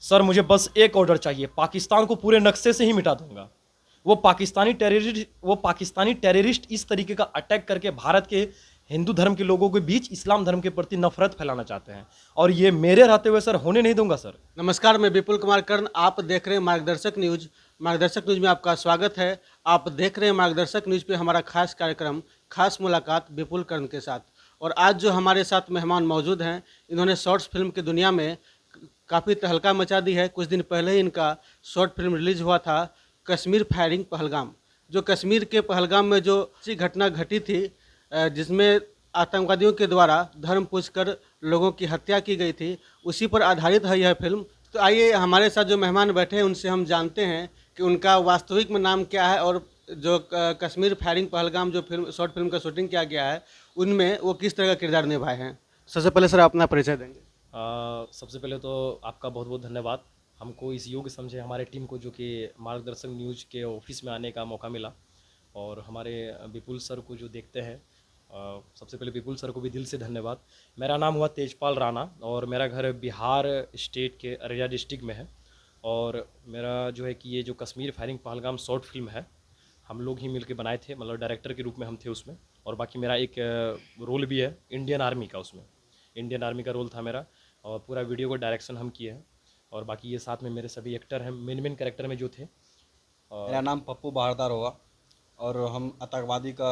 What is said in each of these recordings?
Sir मुझे बस एक ऑर्डर चाहिए, पाकिस्तान को पूरे नक्शे से ही मिटा दूंगा। वो पाकिस्तानी टेररिस्ट इस तरीके का अटैक करके भारत के हिंदू धर्म के लोगों के बीच इस्लाम धर्म के प्रति नफरत फैलाना चाहते हैं, और ये मेरे रहते हुए सर होने नहीं दूंगा सर। नमस्कार, मैं विपुल कुमार कर्ण। आप देख रहे हैं मार्गदर्शक न्यूज। मार्गदर्शक न्यूज में आपका स्वागत है। आप देख रहे हैं मार्गदर्शक न्यूज पे हमारा खास कार्यक्रम, खास मुलाकात विपुल कर्ण के साथ। और आज जो हमारे साथ मेहमान मौजूद हैं, इन्होंने शॉर्ट्स फिल्म की दुनिया में काफ़ी तहलका मचा दी है। कुछ दिन पहले ही इनका शॉर्ट फिल्म रिलीज हुआ था, कश्मीर फायरिंग पहलगाम। जो कश्मीर के पहलगाम में जो ऐसी घटना घटी थी, जिसमें आतंकवादियों के द्वारा धर्म पूछकर लोगों की हत्या की गई थी, उसी पर आधारित है यह फिल्म। तो आइए हमारे साथ जो मेहमान बैठे हैं उनसे हम जानते हैं कि उनका वास्तविक में नाम क्या है, और जो कश्मीर फायरिंग पहलगाम जो फिल्म शॉर्ट फिल्म का शूटिंग किया गया है उनमें वो किस तरह का किरदार निभाए हैं। सबसे पहले सर अपना परिचय देंगे। सबसे पहले तो आपका बहुत बहुत धन्यवाद, हमको इस योग्य समझे हमारे टीम को जो कि मार्गदर्शक न्यूज़ के ऑफिस में आने का मौका मिला, और हमारे विपुल सर को जो देखते हैं, सबसे पहले विपुल सर को भी दिल से धन्यवाद। मेरा नाम हुआ तेजपाल राणा, और मेरा घर बिहार स्टेट के अररिया डिस्ट्रिक्ट में है। और मेरा जो है कि ये जो Kashmir firing Pahalgam short film है, हम लोग ही मिल के बनाए थे, मतलब डायरेक्टर के रूप में हम थे उसमें। और बाकी मेरा एक रोल भी है इंडियन आर्मी का, उसमें इंडियन आर्मी का रोल था मेरा, और पूरा वीडियो को डायरेक्शन हम किए हैं। और बाकी ये साथ में मेरे सभी एक्टर हैं, मेन कैरेक्टर में जो थे। मेरा नाम पप्पू बहारदार होगा और हम आतंकवादी का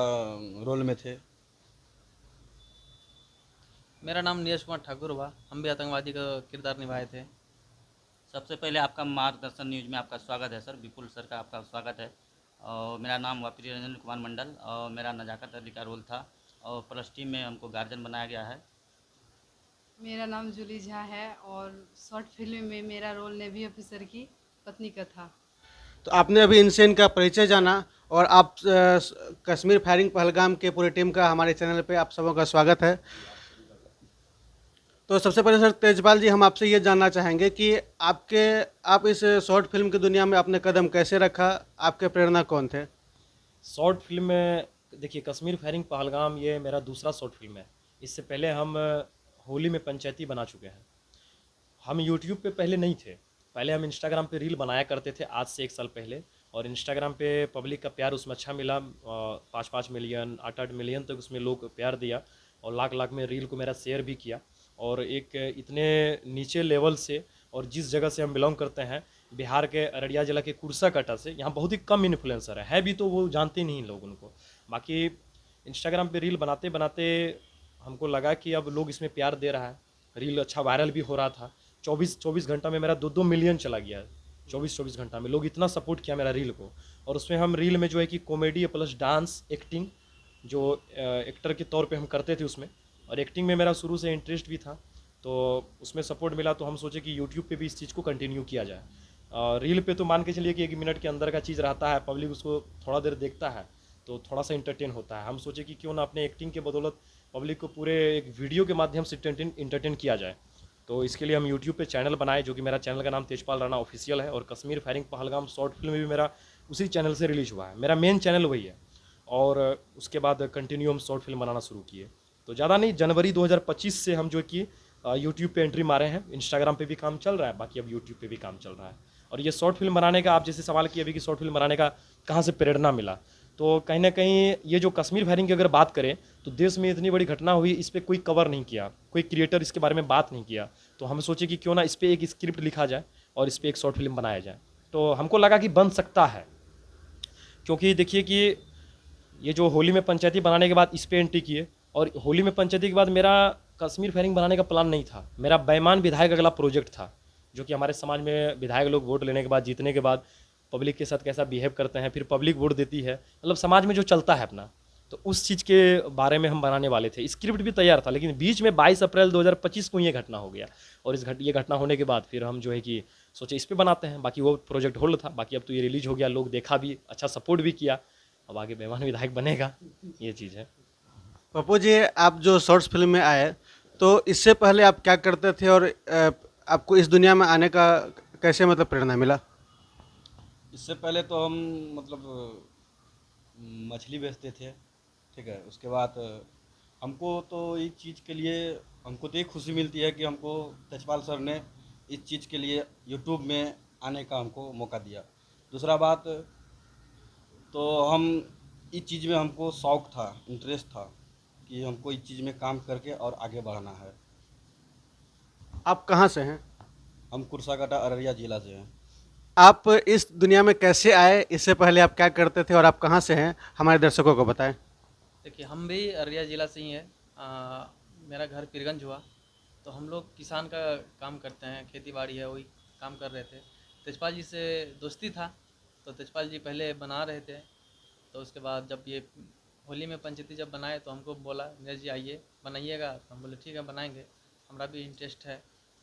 रोल में थे। मेरा नाम नीरज कुमार ठाकुर हुआ, हम भी आतंकवादी का किरदार निभाए थे। सबसे पहले आपका मार्गदर्शन न्यूज में आपका स्वागत है सर, विपुल सर का आपका स्वागत है। और मेरा नाम हुआ प्रिय रंजन कुमार मंडल, और मेरा नजाकत अली का रोल था, और प्लस टीम में हमको गार्जियन बनाया गया है। मेरा नाम जूली झा है और शॉर्ट फिल्म में मेरा रोल नेवी ऑफिसर की पत्नी का था। तो आपने अभी इनसे इनका परिचय जाना, और आप कश्मीर फायरिंग पहलगाम के पूरी टीम का हमारे चैनल पे आप सबों का स्वागत है। तो सबसे पहले सर तेजपाल जी, हम आपसे ये जानना चाहेंगे कि आप इस शॉर्ट फिल्म की दुनिया में अपने कदम कैसे रखा, आपके प्रेरणा कौन थे। शॉर्ट फिल्म में देखिए, कश्मीर फायरिंग पहलगाम ये मेरा दूसरा शॉर्ट फिल्म है। इससे पहले हम होली में पंचायती बना चुके हैं। हम यूट्यूब पे पहले नहीं थे, पहले हम इंस्टाग्राम पे रील बनाया करते थे, आज से 1 साल पहले। और इंस्टाग्राम पे पब्लिक का प्यार उसमें अच्छा मिला, 5-5 मिलियन 8-8 मिलियन तक उसमें लोग प्यार दिया, और लाख लाख में रील को मेरा शेयर भी किया। और एक इतने नीचे लेवल से, और जिस जगह से हम बिलोंग करते हैं, बिहार के अररिया जिला के कुर्साकाटा से, यहाँ बहुत ही कम इन्फ्लुएंसर है भी तो वो जानते नहीं लोग उनको। बाकी इंस्टाग्राम पे रील बनाते बनाते हमको लगा कि अब लोग इसमें प्यार दे रहा है, रील अच्छा वायरल भी हो रहा था। 24 घंटा में मेरा 2-2 मिलियन चला गया। 24 घंटा में लोग इतना सपोर्ट किया मेरा रील को। और उसमें हम रील में जो है कि कॉमेडी प्लस डांस एक्टिंग, जो एक्टर के तौर पे हम करते थे उसमें, और एक्टिंग में मेरा शुरू से इंटरेस्ट भी था, तो उसमें सपोर्ट मिला। तो हम सोचे कि यूट्यूब पे भी इस चीज़ को कंटिन्यू किया जाए। रील पे तो मान के चलिए कि 1 मिनट के अंदर का चीज़ रहता है, पब्लिक उसको थोड़ा देर देखता है तो थोड़ा सा इंटरटेन होता है। हम सोचे कि क्यों ना अपने एक्टिंग के बदौलत पब्लिक को पूरे एक वीडियो के माध्यम से इंटरटेन किया जाए। तो इसके लिए हम यूट्यूब पे चैनल बनाए, जो कि मेरा चैनल का नाम तेजपाल राणा ऑफिशियल है। और Kashmir firing Pahalgam short film भी मेरा उसी चैनल से रिलीज हुआ है, मेरा मेन चैनल वही है। और उसके बाद कंटिन्यू हम शॉर्ट फिल्म बनाना शुरू किए। तो ज़्यादा नहीं, जनवरी 2025 से हम जो कि यूट्यूब पे एंट्री मारे हैं। इंस्टाग्राम पे भी काम चल रहा है, बाकी अब यूट्यूब पे भी काम चल रहा है। और ये शॉर्ट फिल्म बनाने का, आप जैसे सवाल किए अभी कि शॉर्ट फिल्म बनाने का कहाँ से प्रेरणा मिला, तो कहीं ना कहीं ये जो कश्मीर फायरिंग की अगर बात करें, तो देश में इतनी बड़ी घटना हुई, इस पर कोई कवर नहीं किया, कोई क्रिएटर इसके बारे में बात नहीं किया। तो हम सोचे कि क्यों ना इस पर एक स्क्रिप्ट लिखा जाए और इस पर एक शॉर्ट फिल्म बनाया जाए। तो हमको लगा कि बन सकता है, क्योंकि देखिए कि ये जो होली में पंचायती बनाने के बाद इस पे एंट्री किए, और होली में पंचायती के बाद मेरा कश्मीर फायरिंग बनाने का प्लान नहीं था। मेरा बैमान विधायक अगला प्रोजेक्ट था, जो कि हमारे समाज में विधायक लोग वोट लेने के बाद, जीतने के बाद पब्लिक के साथ कैसा बिहेव करते हैं, फिर पब्लिक वोट देती है, मतलब समाज में जो चलता है अपना, तो उस चीज़ के बारे में हम बनाने वाले थे। स्क्रिप्ट भी तैयार था, लेकिन बीच में 22 अप्रैल 2025 को ये घटना हो गया। और ये घटना होने के बाद फिर हम जो है कि सोचे इस पर बनाते हैं। बाकी वो प्रोजेक्ट होल्ड था, बाकी अब तो ये रिलीज हो गया, लोग देखा भी, अच्छा सपोर्ट भी किया। अब आगे बेमान विधायक बनेगा, ये चीज़ है। पप्पू जी, आप जो शॉर्ट्स फिल्म में आए, तो इससे पहले आप क्या करते थे, और आपको इस दुनिया में आने का कैसे मतलब प्रेरणा मिला। इससे पहले तो हम मतलब मछली बेचते थे, ठीक है। उसके बाद हमको तो इस चीज़ के लिए हमको तो एक खुशी मिलती है कि हमको तेजपाल सर ने इस चीज़ के लिए यूट्यूब में आने का हमको मौका दिया। दूसरा बात, तो हम इस चीज़ में हमको शौक़ था, इंटरेस्ट था कि हमको इस चीज़ में काम करके और आगे बढ़ना है। आप कहाँ से हैं? हम कुर्साकाटा अररिया ज़िला से हैं। आप इस दुनिया में कैसे आए? इससे पहले आप क्या करते थे और आप कहाँ से हैं? हमारे दर्शकों को बताएं। देखिए, हम भी अररिया ज़िला से ही हैं। मेरा घर पीरगंज हुआ। तो हम लोग किसान का काम करते हैं, खेती बाड़ी है, वही काम कर रहे थे। तेजपाल जी से दोस्ती था, तो तेजपाल जी पहले बना रहे थे। तो उसके बाद जब ये होली में पंचायती जब बनाए तो हमको बोला, नीरज जी आइए बनाइएगा। तो हम बोले ठीक है बनाएंगे, हमारा भी इंटरेस्ट है।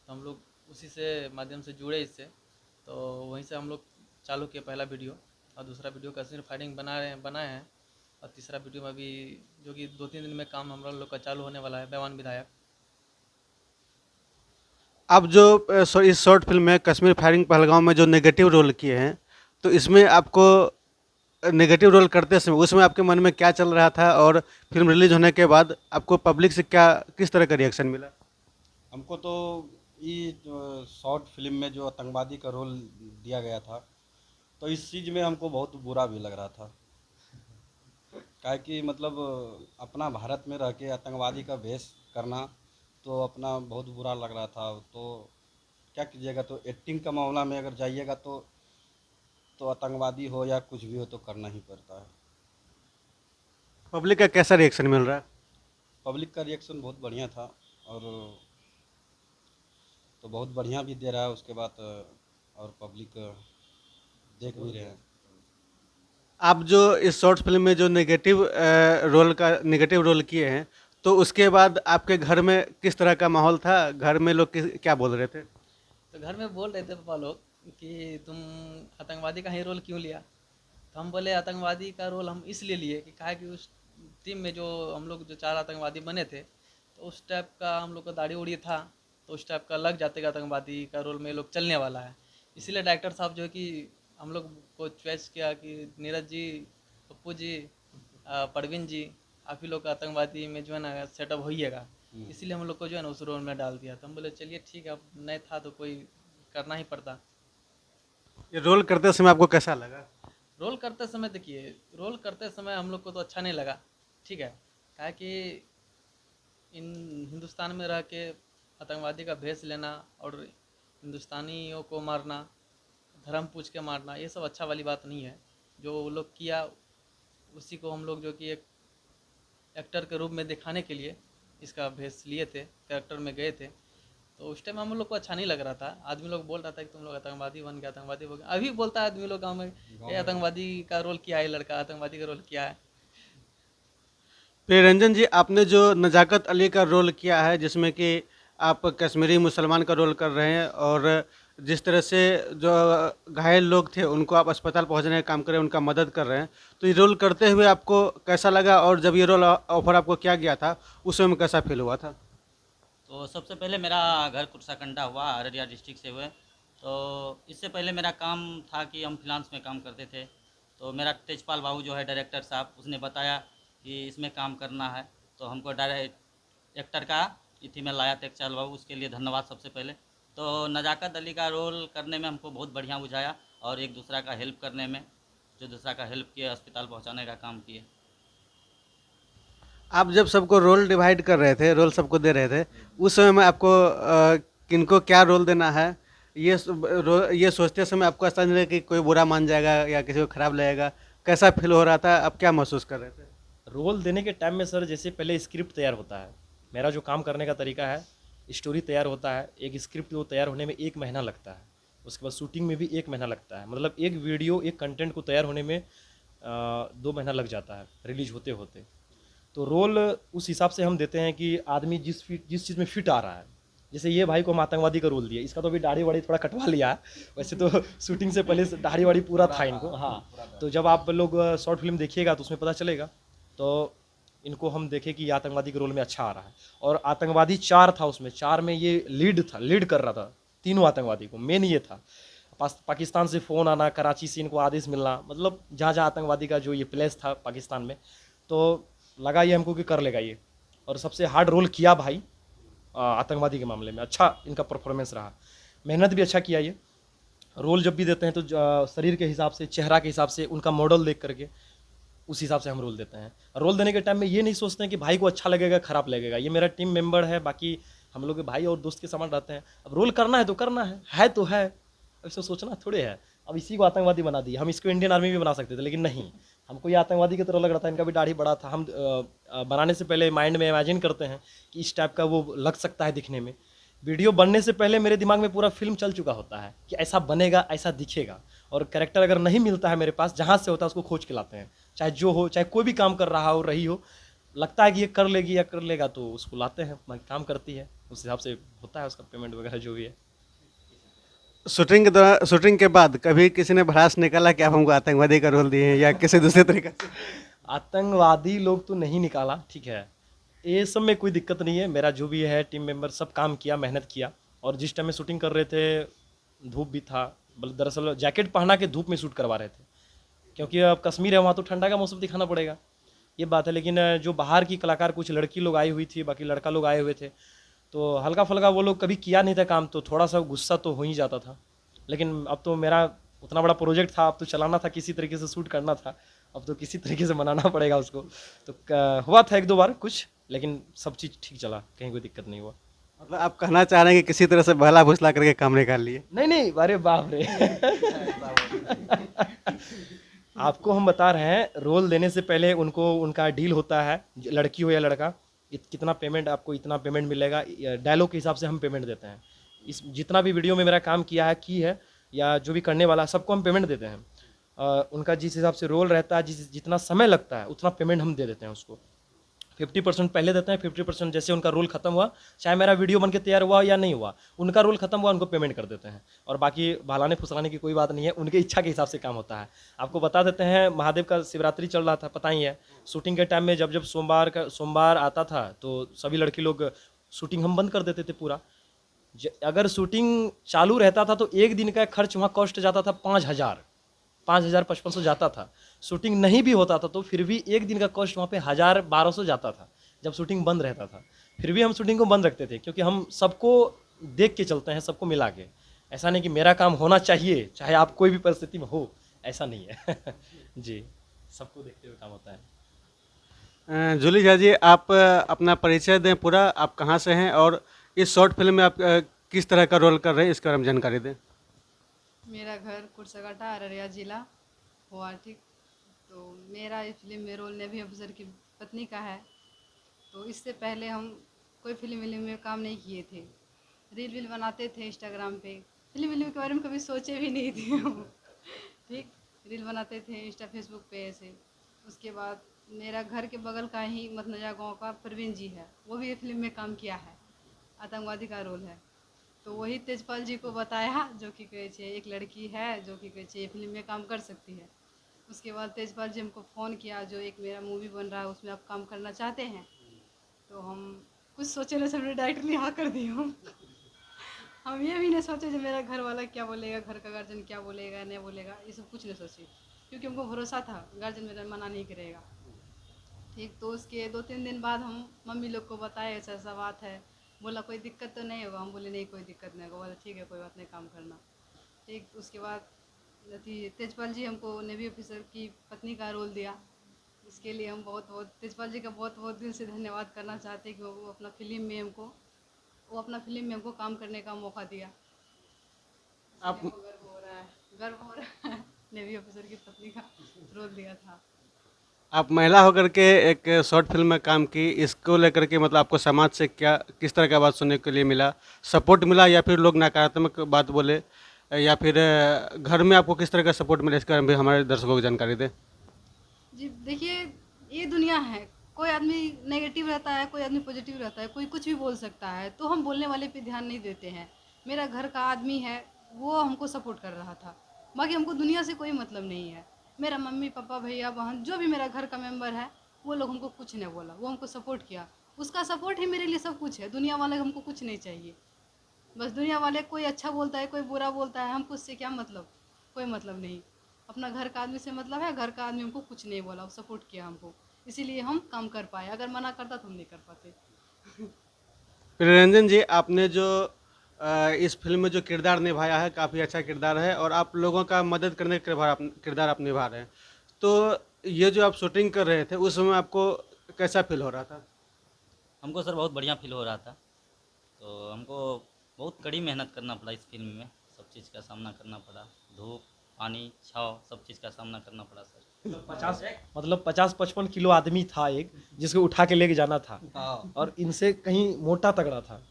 तो हम लोग उसी से माध्यम से जुड़े इससे। तो वहीं से हम लोग चालू किए पहला वीडियो, और दूसरा वीडियो कश्मीर फायरिंग बनाए हैं, और तीसरा वीडियो में अभी जो कि 2-3 दिन में काम हम लोग का चालू होने वाला है, बेवान विधायक। आप जो इस शॉर्ट फिल्म में कश्मीर फायरिंग पहलगाम में जो नेगेटिव रोल किए हैं, तो इसमें आपको नेगेटिव रोल करते समय उसमें आपके मन में क्या चल रहा था, और फिल्म रिलीज होने के बाद आपको पब्लिक से क्या किस तरह का रिएक्शन मिला? हमको तो ये शॉर्ट फिल्म में जो आतंकवादी का रोल दिया गया था, तो इस चीज़ में हमको बहुत बुरा भी लग रहा था। काहे कि मतलब अपना भारत में रह के आतंकवादी का भेष करना तो अपना बहुत बुरा लग रहा था। तो क्या कीजिएगा, तो एक्टिंग का मामला में अगर जाइएगा तो आतंकवादी हो या कुछ भी हो तो करना ही पड़ता है। पब्लिक का कैसा रिएक्शन मिल रहा है? पब्लिक का रिएक्शन बहुत बढ़िया था, और तो बहुत बढ़िया भी दे रहा है। उसके बाद और पब्लिक देख भी रहे हैं। आप जो इस शॉर्ट फिल्म में जो नेगेटिव रोल किए हैं, तो उसके बाद आपके घर में किस तरह का माहौल था? घर में लोग क्या बोल रहे थे? तो घर में बोल रहे थे पापा लोग कि तुम आतंकवादी का ही रोल क्यों लिया। तो हम बोले आतंकवादी का रोल हम इसलिए लिए कि कहा कि उस टीम में जो हम लोग जो 4 आतंकवादी बने थे, तो उस टाइप का हम लोग का दाढ़ी उड़ी था, तो उस टाइप का लग जाते आतंकवादी का रोल में लोग चलने वाला है। इसीलिए डायरेक्टर साहब जो है कि हम लोग को चॉइस किया कि नीरज जी, पप्पू जी, परवीन जी, आप ही लोग का आतंकवादी में जो है ना सेटअप होइएगा। इसीलिए हम लोग को जो है ना उस रोल में डाल दिया। तो हम बोले चलिए ठीक है, अब नहीं था तो कोई करना ही पड़ता। ये रोल करते समय आपको कैसा लगा? रोल करते समय देखिए, रोल करते समय हम लोग को तो अच्छा नहीं लगा, ठीक है। काहे कि इन हिंदुस्तान में रह के आतंकवादी का भेष लेना और हिंदुस्तानियों को मारना, धर्म पूछ के मारना, ये सब अच्छा वाली बात नहीं है। जो वो लोग किया उसी को हम लोग जो कि एक एक्टर के रूप में दिखाने के लिए इसका भेष लिए थे, कैरेक्टर में गए थे। तो उस टाइम हम लोग को अच्छा नहीं लग रहा था। आदमी लोग बोल रहा था कि तुम लोग आतंकवादी बन गए, आतंकवादी हो गए। अभी बोलता है आदमी लोग गाँव में, ये आतंकवादी का रोल किया है, लड़का आतंकवादी का रोल किया है। प्रियरंजन जी, आपने जो नजाकत अली का रोल किया है, जिसमें कि आप कश्मीरी मुसलमान का रोल कर रहे हैं, और जिस तरह से जो घायल लोग थे उनको आप अस्पताल पहुंचने का काम कर रहे हैं, उनका मदद कर रहे हैं, तो ये रोल करते हुए आपको कैसा लगा? और जब ये रोल ऑफर आपको किया गया था उस समय में कैसा फील हुआ था? तो सबसे पहले मेरा घर कुर्साकंडा हुआ, अररिया डिस्ट्रिक्ट से हुए। तो इससे पहले मेरा काम था कि हम फ्रीलांस में काम करते थे। तो मेरा तेजपाल बाबू जो है डायरेक्टर साहब, उसने बताया कि इसमें काम करना है, तो हमको डायरेक्ट एक्टर का इथी में लाया तेजपाल बाबू, उसके लिए धन्यवाद सबसे पहले। तो नजाकत अली का रोल करने में हमको बहुत बढ़िया बुझाया, और एक दूसरा का हेल्प करने में, जो दूसरा का हेल्प किए, अस्पताल पहुँचाने का काम किए। आप जब सबको रोल डिवाइड कर रहे थे, रोल सबको दे रहे थे, उस समय में आपको किनको क्या रोल देना है, ये सोचते समय आपको ऐसा नहीं लगा कि कोई बुरा मान जाएगा या किसी को खराब लगेगा? कैसा फील हो रहा था? आप क्या महसूस कर रहे थे? रोल देने के टाइम में सर, जैसे पहले स्क्रिप्ट तैयार होता है। मेरा जो काम करने का तरीका है, स्टोरी तैयार होता है, एक स्क्रिप्ट वो तैयार होने में 1 महीना लगता है। उसके बाद शूटिंग में भी 1 महीना लगता है। मतलब एक वीडियो, एक कंटेंट को तैयार होने में 2 महीना लग जाता है रिलीज होते होते। तो रोल उस हिसाब से हम देते हैं कि आदमी जिस चीज़ में फिट आ रहा है। जैसे ये भाई को हम आतंकवादी का रोल दिया, इसका तो अभी दाढ़ी वाड़ी थोड़ा कटवा लिया है, वैसे तो शूटिंग से पहले दाढ़ी वाड़ी पूरा था इनको। हाँ, तो जब आप लोग शॉर्ट फिल्म देखिएगा तो उसमें पता चलेगा। तो इनको हम देखें कि ये आतंकवादी के रोल में अच्छा आ रहा है। और आतंकवादी 4 था उसमें, 4 में ये लीड कर रहा था तीनों आतंकवादी को। मेन ये था, पाकिस्तान से फ़ोन आना, कराची से इनको आदेश मिलना, मतलब जहाँ जहाँ आतंकवादी का जो ये प्लेस था पाकिस्तान में, तो लगा ये हमको कि कर लेगा ये। और सबसे हार्ड रोल किया भाई आतंकवादी के मामले में, अच्छा इनका परफॉर्मेंस रहा। मेहनत भी अच्छा किया ये। रोल जब भी देते हैं तो शरीर के हिसाब से, चेहरा के हिसाब से, उनका मॉडल देख करके उस हिसाब से हम रोल देते हैं। रोल देने के टाइम में ये नहीं सोचते हैं कि भाई को अच्छा लगेगा खराब लगेगा, ये मेरा टीम मेंबर है, बाकी हम लोग के भाई और दोस्त के समान रहते हैं। अब रोल करना है तो करना है तो है, अब इसको सोचना थोड़े है। अब इसी को आतंकवादी बना दिया, हम इसको इंडियन आर्मी भी बना सकते थे लेकिन नहीं, हमको ये आतंकवादी की तरह लग रहा था। इनका भी दाढ़ी बड़ा था, हम बनाने से पहले माइंड में इमेजिन करते हैं कि इस टाइप का वो लग सकता है दिखने में। वीडियो बनने से पहले मेरे दिमाग में पूरा फिल्म चल चुका होता है कि ऐसा बनेगा, ऐसा दिखेगा। और कैरेक्टर अगर नहीं मिलता है मेरे पास, जहाँ से होता है उसको खोज के लाते हैं, चाहे जो हो, चाहे कोई भी काम कर रहा हो, रही हो, लगता है कि ये कर लेगी या कर लेगा तो उसको लाते हैं, काम करती है, उस हिसाब से होता है उसका पेमेंट वगैरह जो भी है। शूटिंग के दौरान, शूटिंग के बाद कभी किसी ने भड़ास निकाला कि आप हमको आतंकवादी का रोल दिए हैं या किसी दूसरे तरीके से? आतंकवादी लोग तो नहीं निकाला, ठीक है, ये सब में कोई दिक्कत नहीं है। मेरा जो भी है टीम मेंबर सब काम किया, मेहनत किया। और जिस टाइम में शूटिंग कर रहे थे धूप भी था, दरअसल जैकेट पहना के धूप में शूट करवा रहे थे, क्योंकि अब कश्मीर है, वहाँ तो ठंडा का मौसम दिखाना पड़ेगा, ये बात है। लेकिन जो बाहर की कलाकार, कुछ लड़की लोग आई हुई थी, बाकी लड़का लोग आए हुए थे, तो हल्का फुल्का वो लोग कभी किया नहीं था काम, तो थोड़ा सा गुस्सा तो हो ही जाता था। लेकिन अब तो मेरा उतना बड़ा प्रोजेक्ट था, अब तो चलाना था, किसी तरीके से शूट करना था, अब तो किसी तरीके से मनाना पड़ेगा उसको। तो हुआ था एक दो बार कुछ, लेकिन सब चीज़ ठीक चला, कहीं कोई दिक्कत नहीं हुआ। मतलब आप कहना चाह रहे हैं कि किसी तरह से बहला फुसला करके काम निकाल लिए? नहीं नहीं, अरे बाप रे आपको हम बता रहे हैं, रोल देने से पहले उनको उनका डील होता है, लड़की हो या लड़का, कितना पेमेंट, आपको इतना पेमेंट मिलेगा, डायलॉग के हिसाब से हम पेमेंट देते हैं। इस जितना भी वीडियो में मेरा काम किया है, की है, या जो भी करने वाला है, सबको हम पेमेंट देते हैं। उनका जिस हिसाब से रोल रहता है, जितना समय लगता है उतना पेमेंट हम दे देते हैं उसको। 50% पहले देते हैं, 50% जैसे उनका रोल खत्म हुआ, चाहे मेरा वीडियो बन के तैयार हुआ या नहीं हुआ, उनका रोल खत्म हुआ, उनको पेमेंट कर देते हैं। और बाकी बहलाने फुसलाने की कोई बात नहीं है, उनके इच्छा के हिसाब से काम होता है। आपको बता देते हैं, महादेव का शिवरात्रि चल रहा था, पता ही है। शूटिंग के टाइम में जब जब सोमवार आता था तो सभी लड़की लोग, शूटिंग हम बंद कर देते थे पूरा। अगर शूटिंग चालू रहता था तो एक दिन का खर्च वहाँ कॉस्ट जाता था 5,000, 5,500 जाता था। शूटिंग नहीं भी होता था तो फिर भी एक दिन का कॉस्ट वहाँ पे 1,000-1,200 जाता था जब शूटिंग बंद रहता था। फिर भी हम शूटिंग को बंद रखते थे, क्योंकि हम सबको देख के चलते हैं, सबको मिला के। ऐसा नहीं कि मेरा काम होना चाहिए चाहे आप कोई भी परिस्थिति में हो, ऐसा नहीं है जी, सबको देखते हुए काम होता है। जूली झा जी, आप अपना परिचय दें पूरा, आप कहाँ से हैं और इस शॉर्ट फिल्म में आप किस तरह का रोल कर रहे हैं, इसके बारे में जानकारी दें। मेरा घर कुर्साकाटा, अररिया जिला हुआ, ठीक। तो मेरा इस फिल्म में रोल नेवी ऑफिसर की पत्नी का है। तो इससे पहले हम कोई फिल्म में काम नहीं किए थे, रील बनाते थे इंस्टाग्राम पे। फिल्म के बारे में कभी सोचे भी नहीं थे हम, ठीक। रील बनाते थे इंस्टा फेसबुक पे ऐसे। उसके बाद मेरा घर के बगल का ही मतनजा गांव का प्रवीण जी है, वो भी फिल्म में काम किया है, आतंकवादी का रोल है। तो वही तेजपाल जी को बताया, जो कि कहे एक लड़की है जो कि कहे फिल्म में काम कर सकती है। उसके बाद तेजपाल जी हमको फ़ोन किया, जो एक मेरा मूवी बन रहा है उसमें आप काम करना चाहते हैं। तो हम कुछ सोचे ना, सबने डायरेक्टली हाँ कर दी। हम ये भी नहीं सोचे जो मेरा घर वाला क्या बोलेगा, घर का गार्जियन क्या बोलेगा नहीं बोलेगा, ये सब कुछ नहीं सोचे, क्योंकि हमको भरोसा था गार्जियन मेरा मना नहीं करेगा, ठीक। तो उसके 2-3 दिन बाद हम मम्मी लोग को बताए ऐसा ऐसा बात है। बोला कोई दिक्कत तो नहीं होगा, हम बोले नहीं कोई दिक्कत नहीं होगा। बोला ठीक है, कोई बात नहीं, काम करना, ठीक। उसके बाद तेजपाल जी हमको नेवी ऑफिसर की पत्नी का रोल दिया। इसके लिए हम बहुत तेजपाल जी का बहुत दिल से धन्यवाद करना चाहते हैं कि वो अपना फिल्म में हमको काम करने का मौका दिया। आप गर्व हो रहा है नेवी ऑफिसर की पत्नी का रोल दिया था। आप महिला होकर के एक शॉर्ट फिल्म में काम की, इसको लेकर के मतलब आपको समाज से क्या, किस तरह का बात सुनने के लिए मिला? सपोर्ट मिला या फिर लोग नकारात्मक बात बोले, या फिर घर में आपको किस तरह का सपोर्ट मिला, इसके बारे में भी हमारे दर्शकों को जानकारी दें। जी देखिए, ये दुनिया है, कोई आदमी नेगेटिव रहता है, कोई आदमी पॉजिटिव रहता है, कोई कुछ भी बोल सकता है, तो हम बोलने वाले पे ध्यान नहीं देते हैं। मेरा घर का आदमी है, वो हमको सपोर्ट कर रहा था, बाकी हमको दुनिया से कोई मतलब नहीं है। मेरा मम्मी पापा भैया बहन जो भी मेरा घर का मेंबर है, वो लोग हमको कुछ नहीं बोला, वो हमको सपोर्ट किया। उसका सपोर्ट ही मेरे लिए सब कुछ है। दुनिया वाले हमको कुछ नहीं चाहिए, बस दुनिया वाले कोई अच्छा बोलता है कोई बुरा बोलता है, हमको उससे क्या मतलब, कोई मतलब नहीं। अपना घर का आदमी से मतलब है, घर का आदमी हमको कुछ नहीं बोला, वो सपोर्ट किया हमको, इसीलिए हम काम कर पाए। अगर मना करता तो हम नहीं कर पाते। रंजन जी, आपने जो इस फिल्म में जो किरदार निभाया है काफ़ी अच्छा किरदार है और आप लोगों का मदद करने का किरदार आप निभा रहे हैं। तो ये जो आप शूटिंग कर रहे थे उस समय आपको कैसा फील हो रहा था? हमको सर बहुत बढ़िया फील हो रहा था। तो हमको बहुत कड़ी मेहनत करना पड़ा इस फिल्म में, सब चीज़ का सामना करना पड़ा, धूप, पानी, छाँव, सब चीज़ का सामना करना पड़ा सर। 50-55 किलो आदमी था एक, जिसको उठा के लेके जाना था और इनसे कहीं मोटा तगड़ा था।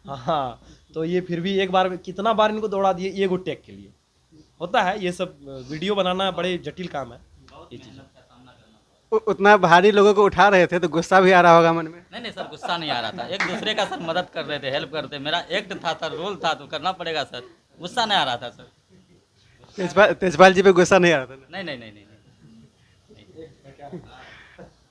हाँ, तो ये फिर भी एक बार कितना बार इनको दौड़ा दिए ये गो टेक के लिए। होता है ये सब, वीडियो बनाना बड़े जटिल काम है ये चीज़। उतना भारी लोगों को उठा रहे थे तो गुस्सा भी आ रहा होगा मन में? नहीं सर, गुस्सा नहीं आ रहा था, एक दूसरे का सर मदद कर रहे थे, हेल्प करते। मेरा एक्ट था सर, रोल था तो करना पड़ेगा सर, गुस्सा नहीं आ रहा था सर। तेजपाल जी पे गुस्सा नहीं आ रहा था ना? नहीं।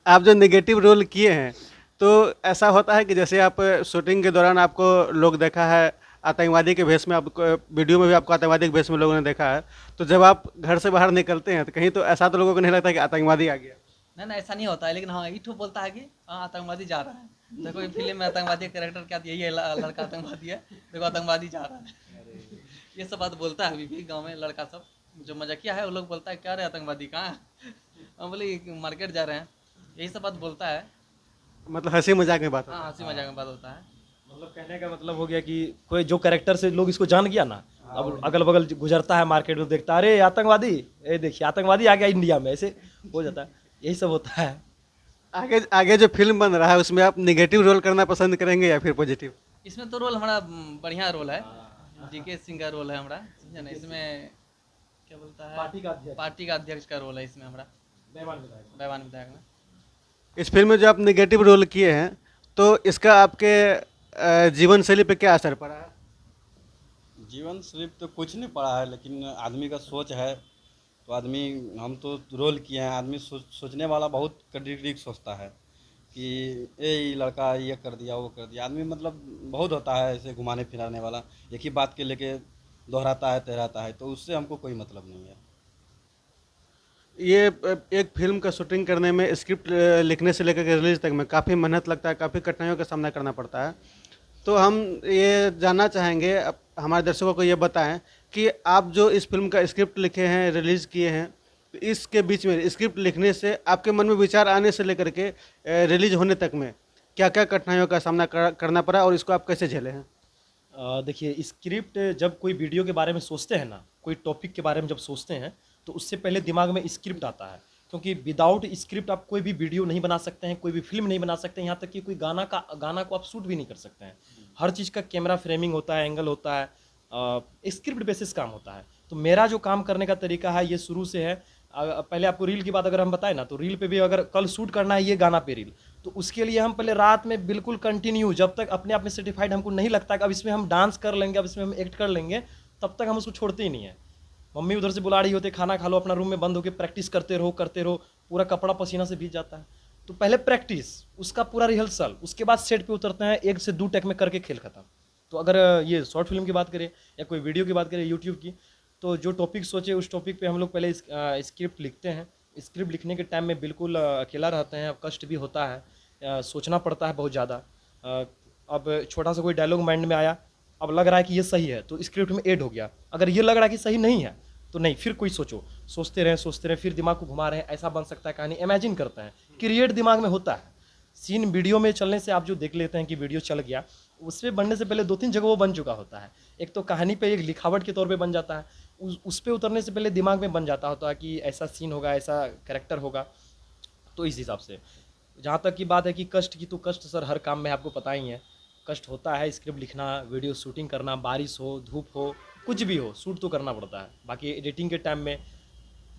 आप जो नेगेटिव रोल किए हैं तो ऐसा होता है कि जैसे आप शूटिंग के दौरान आपको लोग देखा है आतंकवादी के भेष में, आपको वीडियो में भी आपको आतंकवादी के भेष में लोगों ने देखा है, तो जब आप घर से बाहर निकलते हैं तो कहीं तो ऐसा तो लोगों को नहीं लगता कि आतंकवादी आ गया? नहीं ऐसा नहीं होता है, लेकिन हाँ इठो बोलता है कि हाँ आतंकवादी जा रहा है। देखो ये फिल्म में आतंकवादी कैरेक्टर क्या यही है, लड़का आतंकवादी है, देखो आतंकवादी जा रहा है। ये सब बात बोलता है अभी भी गाँव में लड़का सब, जो मजाकिया है वो लोग बोलता है क्या रे आतंकवादी कहाँ है, हम बोले मार्केट जा रहे हैं, यही सब बात बोलता है। मतलब हंसी मजाक में बात? हाँ हंसी मजाक में बात होता है। मतलब कहने का मतलब हो गया कि कोई जो कैरेक्टर से लोग इसको जान गया ना, अब अगल बगल गुजरता है मार्केट में देखता है, अरे आतंकवादी, ये देखिए आतंकवादी आ गया इंडिया में, ऐसे हो जाता है, यही सब होता है। आगे जो फिल्म बन रहा है उसमें आप निगेटिव रोल करना पसंद करेंगे या फिर पॉजिटिव? इसमें तो रोल हमारा बढ़िया रोल है, जीके सिंह का रोल है हमारा, समझे ना। इसमें क्या बोलता है, पार्टी का अध्यक्ष का रोल है इसमें हमारा, बैवान विधायक में। इस फिल्म में जो आप निगेटिव रोल किए हैं तो इसका आपके जीवन शैली पे क्या असर पड़ा है? जीवन शैली तो कुछ नहीं पड़ा है, लेकिन आदमी का सोच है तो आदमी, हम तो रोल किए हैं, आदमी सोचने वाला बहुत कड़ीक सोचता है कि ये लड़का ये कर दिया वो कर दिया। आदमी मतलब बहुत होता है ऐसे घुमाने फिराने वाला, एक ही बात के लेके दोहराता है तहराता है, तो उससे हमको कोई मतलब नहीं है। ये एक फिल्म का शूटिंग करने में स्क्रिप्ट लिखने से लेकर के रिलीज तक में काफ़ी मेहनत लगता है, काफ़ी कठिनाइयों का सामना करना पड़ता है। तो हम ये जानना चाहेंगे, हमारे दर्शकों को ये बताएं कि आप जो इस फिल्म का स्क्रिप्ट लिखे हैं, रिलीज़ किए हैं, तो इसके बीच में स्क्रिप्ट लिखने से आपके मन में विचार आने से लेकर के रिलीज होने तक में क्या क्या कठिनाइयों का सामना करना पड़ा और इसको आप कैसे झेले हैं? देखिए स्क्रिप्ट जब कोई वीडियो के बारे में सोचते हैं ना, कोई टॉपिक के बारे में जब सोचते हैं तो उससे पहले दिमाग में स्क्रिप्ट आता है, क्योंकि विदाउट स्क्रिप्ट आप कोई भी वीडियो नहीं बना सकते हैं, कोई भी फिल्म नहीं बना सकते हैं, यहाँ तक कि कोई गाना को आप शूट भी नहीं कर सकते हैं। हर चीज़ का कैमरा फ्रेमिंग होता है, एंगल होता है, स्क्रिप्ट बेसिस काम होता है। तो मेरा जो काम करने का तरीका है ये शुरू से है। पहले आपको रील की बात अगर हम बताएं ना, तो रील पे भी अगर कल शूट करना है ये गाना पे रील, तो उसके लिए हम पहले रात में बिल्कुल कंटिन्यू, जब तक अपने आप में सर्टिफाइड हमको नहीं लगता कि अब इसमें हम डांस कर लेंगे, अब इसमें हम एक्ट कर लेंगे, तब तक हम उसको छोड़ते ही नहीं है। मम्मी उधर से बुला रही होती, खाना खा लो, अपना रूम में बंद होकर प्रैक्टिस करते रहो, पूरा कपड़ा पसीना से भीग जाता है। तो पहले प्रैक्टिस, उसका पूरा रिहर्सल, उसके बाद सेट पे उतरते हैं, 1 से 2 टेक में करके खेल खत्म। तो अगर ये शॉर्ट फिल्म की बात करें या कोई वीडियो की बात करें यूट्यूब की, तो जो टॉपिक सोचे उस टॉपिक पे हम लोग पहले स्क्रिप्ट लिखते हैं। स्क्रिप्ट लिखने के टाइम में बिल्कुल अकेला रहते हैं, कष्ट भी होता है, सोचना पड़ता है बहुत ज़्यादा। अब छोटा सा कोई डायलॉग माइंड में आया, अब लग रहा है कि ये सही है तो स्क्रिप्ट में ऐड हो गया, अगर ये लग रहा है कि सही नहीं है तो नहीं, फिर कोई सोचते रहें, फिर दिमाग को घुमा रहे हैं, ऐसा बन सकता है कहानी, इमेजिन करते हैं, क्रिएट दिमाग में होता है। सीन वीडियो में चलने से आप जो देख लेते हैं कि वीडियो चल गया, उस पर बनने से पहले 2-3 जगह वो बन चुका होता है। एक तो कहानी पे एक लिखावट के तौर पे बन जाता है, उस पर उतरने से पहले दिमाग में बन जाता होता है कि ऐसा सीन होगा, ऐसा कैरेक्टर होगा। तो इस हिसाब से जहाँ तक की बात है कि कष्ट की, तो कष्ट सर हर काम में आपको पता ही है, कष्ट होता है। स्क्रिप्ट लिखना, वीडियो शूटिंग करना, बारिश हो, धूप हो, कुछ भी हो, शूट तो करना पड़ता है। बाकी एडिटिंग के टाइम में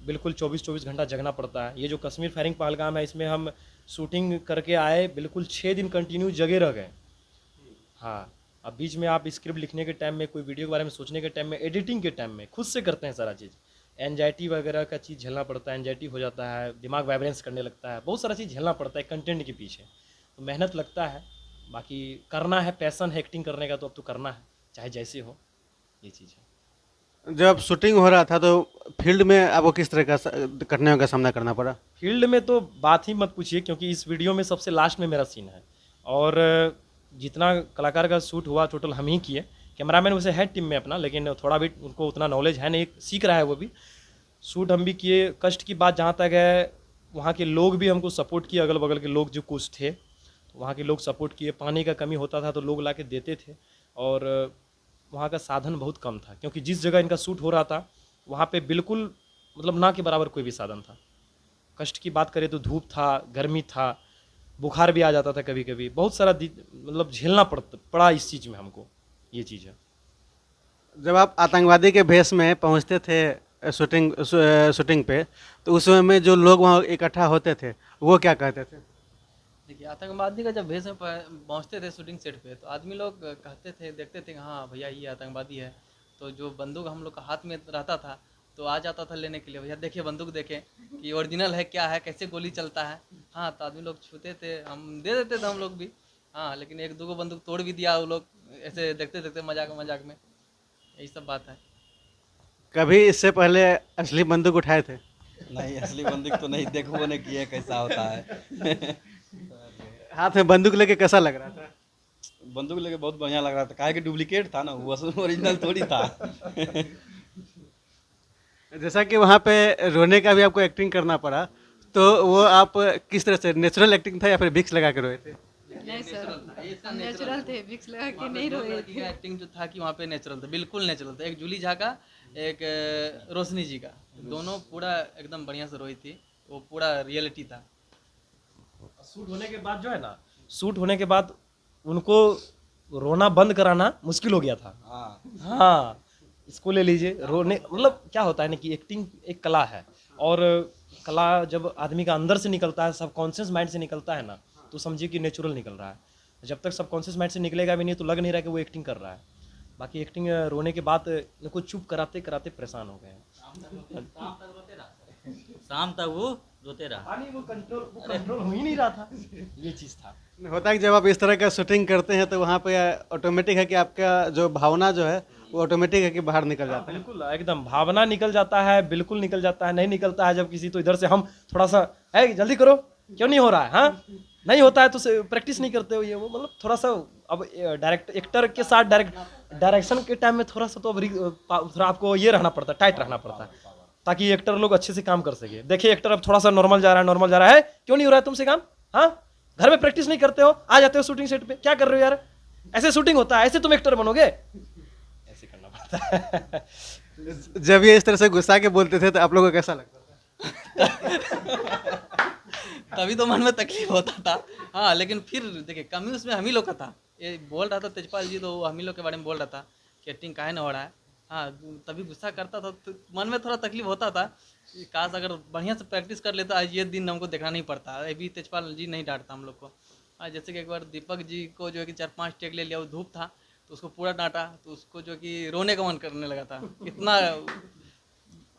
बिल्कुल 24-24 घंटा जगना पड़ता है। ये जो कश्मीर फायरिंग पहलगाम है, इसमें हम शूटिंग करके आए, बिल्कुल 6 दिन कंटिन्यू जगे रह गए। हाँ, अब बीच में आप स्क्रिप्ट लिखने के टाइम में, कोई वीडियो के बारे में सोचने के टाइम में, एडिटिंग के टाइम में खुद से करते हैं सारा चीज़। एंजाइटी वगैरह का चीज़ झेलना पड़ता है, एंजाइटी हो जाता है, दिमाग वाइब्रेंस करने लगता है, बहुत सारा चीज़ झेलना पड़ता है कंटेंट के पीछे, तो मेहनत लगता है। बाकी करना है, पैसन है एक्टिंग करने का, तो अब तो करना है, चाहे जैसे हो, ये चीज़ है। जब शूटिंग हो रहा था तो फील्ड में आपको किस तरह का कठिनाइयों का सामना करना पड़ा? फील्ड में तो बात ही मत पूछिए, क्योंकि इस वीडियो में सबसे लास्ट में मेरा सीन है, और जितना कलाकार का शूट हुआ टोटल हम ही किए, कैमरामैन वैसे है टीम में अपना, लेकिन थोड़ा भी उनको उतना नॉलेज है नहीं, सीख रहा है वो भी। शूट हम भी किए। कष्ट की बात जहाँ तक है, वहाँ के लोग भी हमको सपोर्ट किए, अगल बगल के लोग जो कुछ थे तो वहाँ के लोग सपोर्ट किए। पानी का कमी होता था तो लोग ला के देते थे, और वहाँ का साधन बहुत कम था, क्योंकि जिस जगह इनका शूट हो रहा था वहाँ पे बिल्कुल मतलब ना के बराबर कोई भी साधन था। कष्ट की बात करें तो धूप था, गर्मी था, बुखार भी आ जाता था कभी कभी, बहुत सारा मतलब झेलना पड़ा इस चीज़ में हमको, ये चीज़ है। जब आप आतंकवादी के भेष में पहुंचते थे शूटिंग पे, तो उस समय में जो लोग वहाँ इकट्ठा होते थे वो क्या कहते थे? देखिए, आतंकवादी का जब भेष में पहुंचते थे शूटिंग सेट पे, तो आदमी लोग कहते थे, देखते थे कि हाँ भैया ये आतंकवादी है। तो जो बंदूक हम लोग का हाथ में रहता था तो आ जाता था लेने के लिए, भैया देखिए बंदूक देखें कि ओरिजिनल है क्या है, कैसे गोली चलता है। हाँ, तो आदमी लोग छूते थे, हम दे देते थे हम लोग भी। हाँ, लेकिन एक दो बंदूक तोड़ भी दिया वो लोग, ऐसे देखते देखते मजाक मजाक में। यही सब बात है। कभी इससे पहले असली बंदूक उठाए थे? नहीं, असली बंदूक तो नहीं देखो ने किया कैसा होता है। हाथ में बंदूक लेके कैसा लग रहा था? बंदूक लेके बहुत बढ़िया लग रहा था, काहे कि डुप्लीकेट था ना, वो ओरिजिनल थोड़ी था। जैसा कि वहाँ पे रोने का भी आपको एक्टिंग करना पड़ा, तो वो आप किस तरह से, नेचुरल एक्टिंग था या फिर विक्स लगा के रोए थे? नहीं सर, हम नेचुरल थे, विक्स लगा के नहीं रोए थे। एक्टिंग जो था कि वहाँ पे नेचुरल था, बिल्कुल नेचुरल था। एक जूली झा का, एक रोशनी जी का, दोनों पूरा एकदम बढ़िया से रोई थी, वो पूरा रियलिटी था। शूट होने के बाद जो है ना, शूट होने के बाद उनको रोना बंद कराना मुश्किल हो गया था। हाँ, इसको ले लीजिए, रोने मतलब क्या होता है ना कि एक्टिंग एक कला है, और कला जब आदमी का अंदर से निकलता है, सबकॉन्शियस माइंड से निकलता है ना, तो समझिए कि नेचुरल निकल रहा है। जब तक सबकॉन्शियस माइंड से निकलेगा भी नहीं तो लग नहीं रहा कि वो एक्टिंग कर रहा है। बाकी एक्टिंग रोने के बाद इनको चुप कराते कराते परेशान हो गए हैं। शाम तक वो रोते रहा। वो कंट्रोल हो ही नहीं रहा था, ये चीज़ था। होता है कि जब आप इस तरह का शूटिंग करते हैं तो वहाँ पे ऑटोमेटिक है कि आपका जो भावना जो है वो ऑटोमेटिक है कि बाहर निकल जाता है। बिल्कुल एकदम भावना निकल जाता है, बिल्कुल निकल जाता है। नहीं निकलता है जब किसी, तो इधर से हम थोड़ा सा है जल्दी करो, क्यों नहीं हो रहा है, हाँ नहीं होता है तो प्रैक्टिस नहीं करते हो, ये वो मतलब थोड़ा सा अब एक्टर के साथ डायरेक्शन के टाइम में थोड़ा सा तो अब थोड़ा आपको ये रहना पड़ता है, टाइट रहना पड़ता है, ताकि एक्टर लोग अच्छे से काम कर सके। देखिए एक्टर अब थोड़ा सा नॉर्मल जा रहा है, क्यों नहीं हो रहा है तुमसे काम, हाँ घर में प्रैक्टिस नहीं करते हो, आ जाते हो शूटिंग सेट पे, क्या कर रहे हो यार, ऐसे शूटिंग होता है, ऐसे तुम एक्टर बनोगे, ऐसे करना पड़ता है। जब ये इस तरह से गुस्सा के बोलते थे तो आप लोगों को कैसा लगता था? तभी तो मन में तकलीफ होता था। हाँ, लेकिन फिर देखिए कमी उसमें हम ही लोग का था। ये बोल रहा था तेजपाल जी, तो हम ही लोग के बारे में बोल रहा था कि एक्टिंग काहे ना हो रहा है। हाँ, तभी गुस्सा करता था तो मन में थोड़ा तकलीफ होता था कि काश अगर बढ़िया से प्रैक्टिस कर लेता, आज ये दिन हमको देखना नहीं पड़ता। अभी तेजपाल जी नहीं डांटता हम लोग को। हाँ, जैसे कि एक बार दीपक जी को जो है कि 4-5 टेक ले लिया, वो धूप था तो उसको पूरा डांटा, तो उसको जो कि रोने का मन करने लगा था इतना।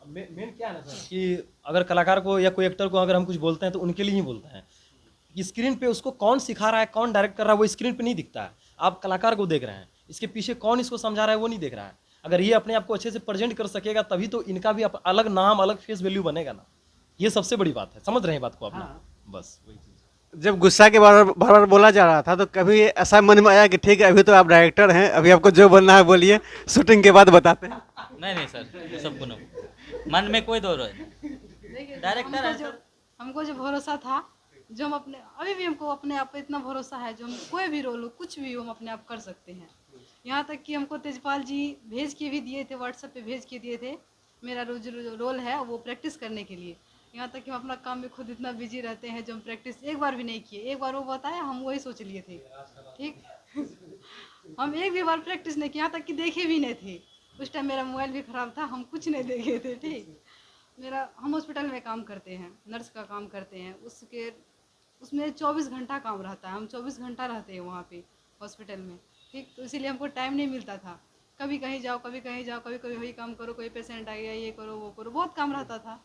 मेन क्या है ना सर कि अगर कलाकार को या कोई एक्टर को अगर हम कुछ बोलते हैं तो उनके लिए ही बोलते हैं। कि स्क्रीन पे उसको कौन सिखा रहा है, कौन डायरेक्ट कर रहा है, वो स्क्रीन पे नहीं दिखता है। आप कलाकार को देख रहे हैं, इसके पीछे कौन इसको समझा रहा है वो नहीं देख रहा है। अगर ये अपने आप को अच्छे से प्रेजेंट कर सकेगा तभी तो इनका भी अलग नाम, अलग फेस वैल्यू बनेगा ना। ये सबसे बड़ी बात है, समझ रहे हैं बात को अपना। बस वही चीज़। जब गुस्सा के बार बार बोला जा रहा था तो कभी ऐसा मन में आया कि ठीक है अभी तो आप डायरेक्टर हैं, अभी आपको जो बोलना है बोलिए, शूटिंग के बाद बताते हैं? नहीं सर, ये सब मन में कोई दो नहीं। डायरेक्टर है हमको जो भरोसा था, जो हम अपने, अभी भी हमको अपने आप पे इतना भरोसा है, जो हम कोई भी रोल हो, कुछ भी हो, हम अपने आप कर सकते हैं। यहाँ तक कि हमको तेजपाल जी भेज के भी दिए थे, व्हाट्सएप पे भेज के दिए थे मेरा जो रोल है वो प्रैक्टिस करने के लिए। यहाँ तक कि हम अपना काम में खुद इतना बिजी रहते हैं, जो हम प्रैक्टिस एक बार भी नहीं किए। एक बार वो बताया, हम वही सोच लिए थे, ठीक। हम एक भी बार प्रैक्टिस नहीं किया, यहाँ तक कि देखे भी नहीं थे। उस टाइम मेरा मोबाइल भी ख़राब था, हम कुछ नहीं देखे थे, ठीक। हम हॉस्पिटल में काम करते हैं, नर्स का काम करते हैं, उसमें 24 घंटा काम रहता है। हम 24 घंटा रहते हैं वहाँ पे हॉस्पिटल में, ठीक। तो इसीलिए हमको टाइम नहीं मिलता था। कभी कहीं जाओ, कभी कहीं जाओ, कभी कभी वही काम करो, कोई पेशेंट आ गया, ये करो वो करो, बहुत काम रहता था।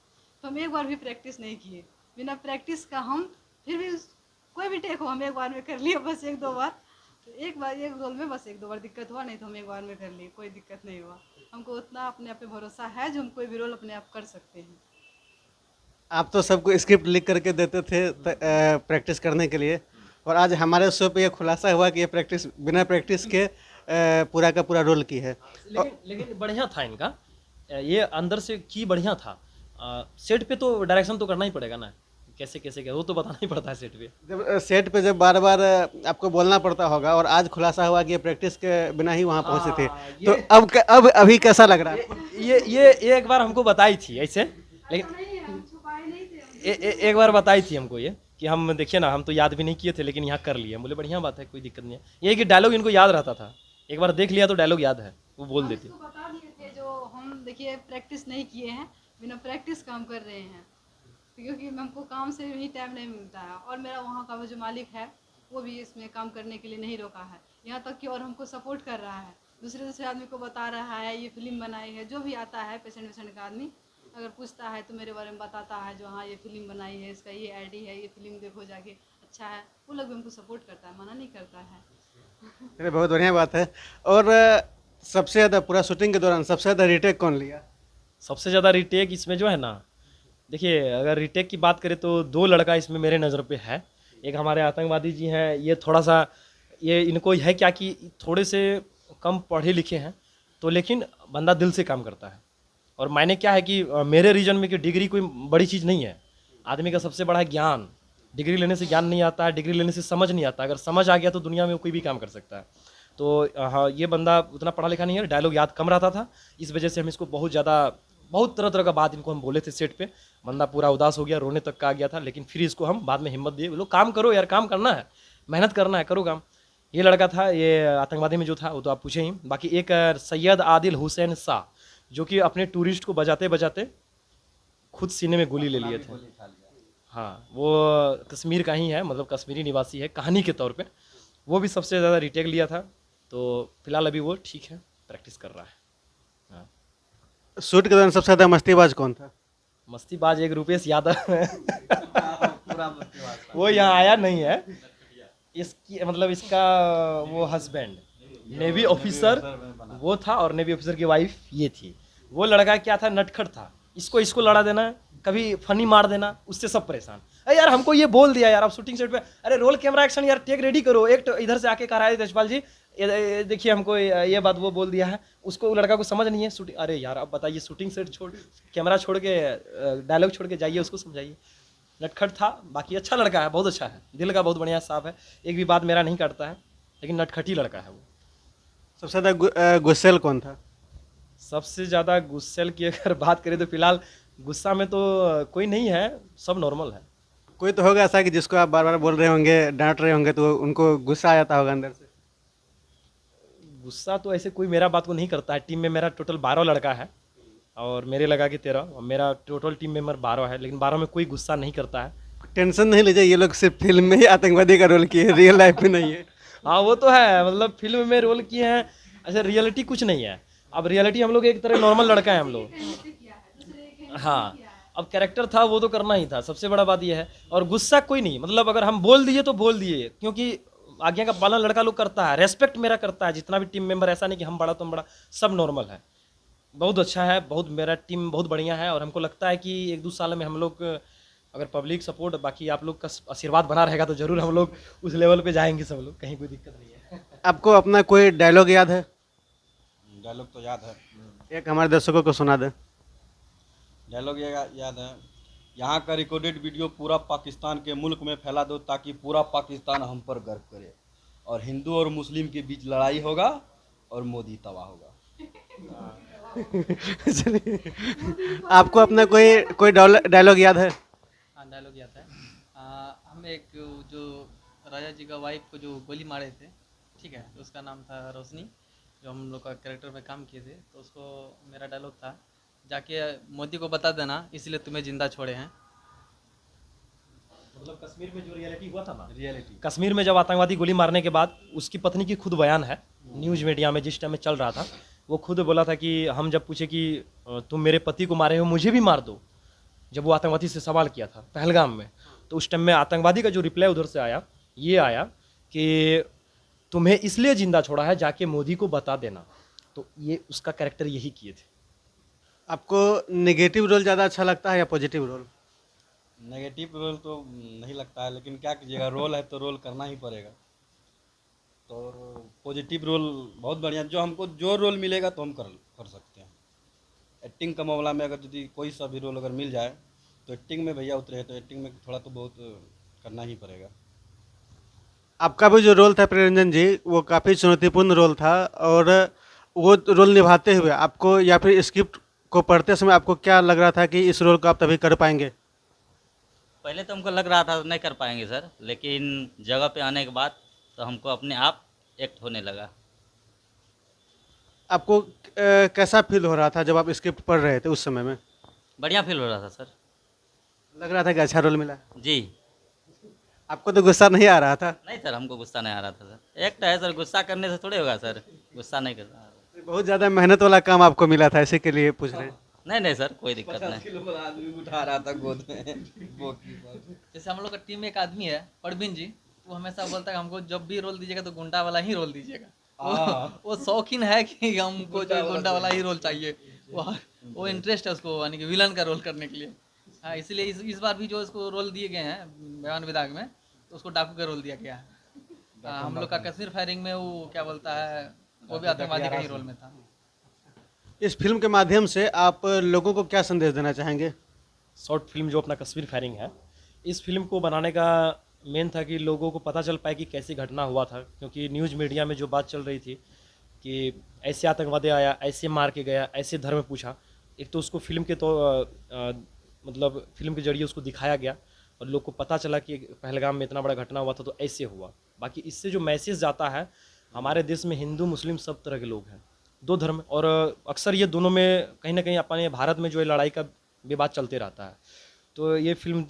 तो हम एक बार भी प्रैक्टिस नहीं किए। बिना प्रैक्टिस का हम फिर भी कोई भी टेक हो हम एक बार में कर लिए, बस 1-2 बार। तो एक रोल में बस 1-2 बार दिक्कत हुआ, नहीं तो हम एक बार में कर लिए, कोई दिक्कत नहीं हुआ। हमको उतना अपने आप पे भरोसा है जो हम कोई भी रोल अपने आप कर सकते हैं। आप तो सबको स्क्रिप्ट लिख करके देते थे प्रैक्टिस करने के लिए, और आज हमारे शो पे ये खुलासा हुआ कि ये प्रैक्टिस बिना प्रैक्टिस के पूरा का पूरा रोल की है। लेकिन बढ़िया था इनका, ये अंदर से की बढ़िया था। सेट पे तो डायरेक्शन तो करना ही पड़ेगा ना, कैसे कैसे क्या वो तो बताना ही पड़ता है सेट पे। जब सेट पे जब बार बार आपको बोलना पड़ता होगा, और आज खुलासा हुआ कि ये प्रैक्टिस के बिना ही वहाँ पहुँचे थे, तो अब अभी कैसा लग रहा है? ये एक बार हमको बताई थी ऐसे, लेकिन एक बार बताई थी हमको ये कि हम देखिए ना, हम तो याद भी नहीं किए थे लेकिन यहाँ कर लिए। बोले बढ़िया बात है, कोई दिक्कत नहीं है। ये कि डायलॉग इनको याद रहता था, एक बार देख लिया तो डायलॉग याद है, वो बोल देते। इसको बता दिए थे जो हम देखिए प्रैक्टिस नहीं किए हैं, बिना प्रैक्टिस काम कर रहे हैं, क्योंकि हमको काम से ही टाइम नहीं मिलता है। और मेरा वहाँ का जो मालिक है वो भी इसमें काम करने के लिए नहीं रोका है, यहाँ तक कि और हमको सपोर्ट कर रहा है, दूसरे आदमी को बता रहा है ये फिल्म बनाई है। जो भी आता है पेशेंट वेशेंट का आदमी अगर पूछता है तो मेरे बारे में बताता है, जो हाँ ये फिल्म बनाई है, इसका ये आईडी है, ये फिल्म देखो जाके अच्छा है, वो लोग भी हमको सपोर्ट करता है, मना नहीं करता है। अरे बहुत बढ़िया बात है। और सबसे ज़्यादा पूरा शूटिंग के दौरान सबसे ज़्यादा रीटेक कौन लिया? सबसे ज़्यादा रिटेक इसमें जो है ना, देखिए अगर रिटेक की बात करें तो दो लड़का इसमें मेरे नज़र पे है। एक हमारे आतंकवादी जी हैं, ये थोड़ा सा ये इनको है क्या कि थोड़े से कम पढ़े लिखे हैं, तो लेकिन बंदा दिल से काम करता है। और मायने क्या है कि मेरे रीजन में कि डिग्री कोई बड़ी चीज़ नहीं है, आदमी का सबसे बड़ा है ज्ञान। डिग्री लेने से ज्ञान नहीं आता है, डिग्री लेने से समझ नहीं आता। अगर समझ आ गया तो दुनिया में कोई भी काम कर सकता है। तो हाँ, ये बंदा उतना पढ़ा लिखा नहीं है, डायलॉग याद कम रहता था, इस वजह से हम इसको बहुत तरह तरह का बात इनको हम बोले थे सेट पे। बंदा पूरा उदास हो गया, रोने तक का आ गया था, लेकिन फिर इसको हम बाद में हिम्मत दिए, बोलो काम करो यार, काम करना है, मेहनत करना है, करो काम। ये लड़का था, ये आतंकवादी में जो था वो तो आप पूछे ही। बाकी एक सैयद आदिल हुसैन शाह, जो कि अपने टूरिस्ट को बजाते बजाते खुद सीने में गोली ले लिए थे। हाँ, वो कश्मीर का ही है, मतलब कश्मीरी निवासी है कहानी के तौर पे। वो भी सबसे ज़्यादा रिटेक लिया था। तो फिलहाल अभी वो ठीक है, प्रैक्टिस कर रहा है। हाँ, शूट के दौरान सबसे ज़्यादा मस्तीबाज कौन था? मस्तीबाज एक रुपेश यादव है। वो यहाँ आया नहीं है, इसकी मतलब इसका वो हस्बैंड नेवी ऑफिसर वो था, और नेवी ऑफिसर की वाइफ ये थी। वो लड़का क्या था, नटखट था, इसको लड़ा देना, कभी फनी मार देना, उससे सब परेशान। अरे यार हमको ये बोल दिया यार, आप शूटिंग सेट पे, अरे रोल कैमरा एक्शन यार, टेक रेडी करो। एक तो इधर से आके कह रहा है यशपाल जी, देखिए हमको ये बात वो बोल दिया है, उसको लड़का को समझ नहीं है शूटिंग। अरे यार अब बताइए, शूटिंग सेट छोड़, कैमरा छोड़ के, डायलॉग छोड़ के जाइए, उसको समझाइए। नटखट था, बाकी अच्छा लड़का है, बहुत अच्छा है, दिल का बहुत बढ़िया साफ है, एक भी बात मेरा नहीं काटता है, लेकिन नटखटी लड़का है वो। सबसे ज़्यादा गुस्सेल कौन था? सबसे ज़्यादा गुस्सेल की अगर बात करें तो फिलहाल गुस्सा में तो कोई नहीं है, सब नॉर्मल है। कोई तो होगा ऐसा कि जिसको आप बार बार बोल रहे होंगे, डांट रहे होंगे, तो उनको गुस्सा आ जाता होगा अंदर से? गुस्सा तो ऐसे कोई मेरा बात को नहीं करता है। टीम में मेरा टोटल 12 लड़का है, और मेरे लगा के 13, और मेरा टोटल टीम मेंबर 12 है, लेकिन 12 में कोई गुस्सा नहीं करता है। टेंशन नहीं लीजिए, ये लोग सिर्फ फिल्म में ही आतंकवादी का रोल किए, रियल लाइफ में नहीं है। हाँ वो तो है, मतलब फिल्म में रोल किए हैं, ऐसे रियलिटी कुछ नहीं है। अब रियलिटी हम लोग एक तरह नॉर्मल लड़का है हम लोग। हाँ, अब कैरेक्टर था वो तो करना ही था, सबसे बड़ा बात ये है। और गुस्सा कोई नहीं, मतलब अगर हम बोल दिए तो बोल दिए, क्योंकि आज्ञा का पालन लड़का लोग करता है, रेस्पेक्ट मेरा करता है जितना भी टीम मेंबर। ऐसा नहीं कि हम बड़ा तुम बड़ा, सब नॉर्मल है, बहुत अच्छा है, बहुत मेरा टीम बहुत बढ़िया है। और हमको लगता है कि 1-2 साल में हम लोग अगर पब्लिक सपोर्ट, बाकी आप लोग का आशीर्वाद बना रहेगा तो जरूर हम लोग उस लेवल पे जाएंगे सब लोग, कहीं कोई दिक्कत नहीं है। आपको अपना कोई डायलॉग याद है? डायलॉग तो याद है, एक हमारे दर्शकों को सुना दें। डायलॉग ये याद है, यहाँ का रिकॉर्डेड वीडियो पूरा पाकिस्तान के मुल्क में फैला दो, ताकि पूरा पाकिस्तान हम पर गर्व करे, और हिंदू और मुस्लिम के बीच लड़ाई होगा और मोदी तबाह होगा। आपको अपना कोई डायलॉग याद है? हाँ, डायलॉग याद है। हम एक जो राजा जी का वाइफ को जो गोली मारे थे, ठीक है, तो उसका नाम था रोशनी, जो हम लोग का कैरेक्टर में काम किए थे। तो उसको मेरा डायलॉग था, जाके मोदी को बता देना इसलिए तुम्हें जिंदा छोड़े हैं। मतलब कश्मीर में जो रियलिटी हुआ था ना, रियलिटी कश्मीर में जब आतंकवादी गोली मारने के बाद उसकी पत्नी की खुद बयान है न्यूज़ मीडिया में, जिस टाइम में चल रहा था, वो खुद बोला था कि हम जब पूछे कि तुम मेरे पति को मारे हो, मुझे भी मार दो, जब वो आतंकवादी से सवाल किया था पहलगाम में, तो उस टाइम में आतंकवादी का जो रिप्लाई उधर से आया, ये आया कि तुम्हें इसलिए जिंदा छोड़ा है, जाके मोदी को बता देना। तो ये उसका कैरेक्टर यही किए थे। आपको नेगेटिव रोल ज़्यादा अच्छा लगता है या पॉजिटिव रोल? नेगेटिव रोल तो नहीं लगता है, लेकिन क्या कीजिएगा, रोल है तो रोल करना ही पड़ेगा। तो पॉजिटिव रोल बहुत बढ़िया, जो हमको जो रोल मिलेगा तो हम कर सकते हैं। एक्टिंग का मामला में अगर यदि कोई सा भी रोल अगर मिल जाए तो एक्टिंग में भैया उतरे हैं, तो एक्टिंग में थोड़ा तो बहुत करना ही पड़ेगा। आपका भी जो रोल था प्रियरंजन जी, वो काफ़ी चुनौतीपूर्ण रोल था, और वो रोल निभाते हुए आपको या फिर स्क्रिप्ट को पढ़ते समय आपको क्या लग रहा था कि इस रोल को आप तभी कर पाएंगे? पहले तो हमको लग रहा था नहीं कर पाएंगे सर, लेकिन जगह पे आने के बाद तो हमको अपने आप एक्ट होने लगा। आपको कैसा फील हो रहा था जब आप स्क्रिप्ट पढ़ रहे थे उस समय में? बढ़िया फील हो रहा था सर। लग रहा था कि अच्छा रोल मिला? जी। आपको तो गुस्सा नहीं आ रहा था? नहीं सर, हमको गुस्सा नहीं आ रहा था सर। एक्ट है सर, गुस्सा करने से थोड़े होगा सर, गुस्सा नहीं करना। बहुत ज़्यादा मेहनत वाला काम आपको मिला था, इसी के लिए पूछ रहे हैं। नहीं नहीं सर, कोई दिक्कत 50 नहीं। किलो वाला आदमी उठा रहा था गोद में वो की बात। जैसे हम लोग का टीम में एक आदमी है परवीन जी, वो हमेशा बोलता है हमको जब भी रोल दीजिएगा तो गुंडा वाला ही रोल दीजिएगा। वो शौकीन है कि हमको जो गुंडा वाला ही रोल चाहिए, वो इंटरेस्ट है उसको, यानी कि विलन का रोल करने के लिए। हाँ, इसलिए इस बार भी जो इसको रोल दिए गए हैं बयान विभाग में, तो उसको डाकू का रोल दिया गया है। हम लोग का कश्मीर फायरिंग में वो क्या बोलता है, वो भी आतंकवादी का ही रोल में था। इस फिल्म के माध्यम से आप लोगों को क्या संदेश देना चाहेंगे? शॉर्ट फिल्म जो अपना कश्मीर फायरिंग है, इस फिल्म को बनाने का मेन था कि लोगों को पता चल पाए कि कैसी घटना हुआ था, क्योंकि न्यूज़ मीडिया में जो बात चल रही थी कि ऐसे आतंकवादी आया, ऐसे मार के गया, ऐसे धर्म पूछा। एक तो उसको फिल्म के तो मतलब फिल्म के जरिए उसको दिखाया गया और लोग को पता चला कि पहलगाम में इतना बड़ा घटना हुआ था तो ऐसे हुआ। बाकी इससे जो मैसेज जाता है, हमारे देश में हिंदू मुस्लिम सब तरह के लोग हैं, दो धर्म, और अक्सर ये दोनों में कहीं ना कहीं अपने भारत में जो है लड़ाई का विवाद चलते रहता है। तो ये फिल्म